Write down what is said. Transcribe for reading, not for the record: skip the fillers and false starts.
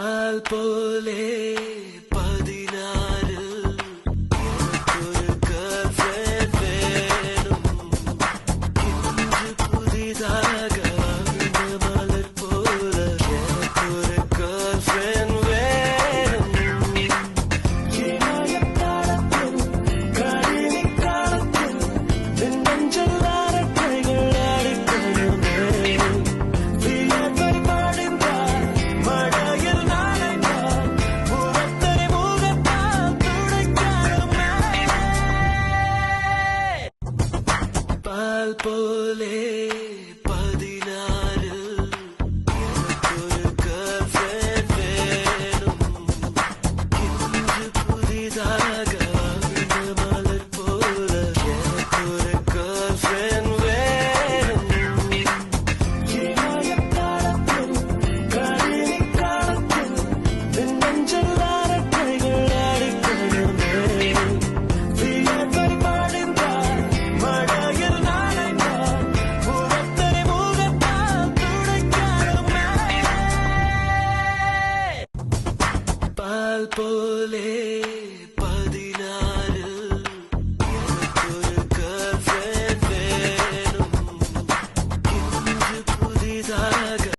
பால் போலே 16 ஒரு girlfriend வேணும். இன்று புதிதாக வாழ்ந்த மலர் போல எனக்கு ஒரு girlfriend வேணும். இணையதளத்தில் கணினி காலத்தில் நெஞ்சல் அரட்டைகள் அடிக்கணுமே. வியர்வை மடிந்தால் மழையில் நனைந்தால் முகத்தை முகத்தால் துடைக்கணுமே. பால் போலே 16 எனக்கு ஒரு girlfriend வேணும். இன்று புதிதாக வாழ்ந்த மலர் போல எனக்கு ஒரு girlfriend வேணும். இணையதளத்தில் கணினி காலத்தில் நெஞ்சல் அரட்டைகள் அடிக்கணுமே. வியர்வை மடிந்தால் மழையில் நனைந்தால் முகத்தை முகத்தால் துடைக்கணுமே. பால் போலே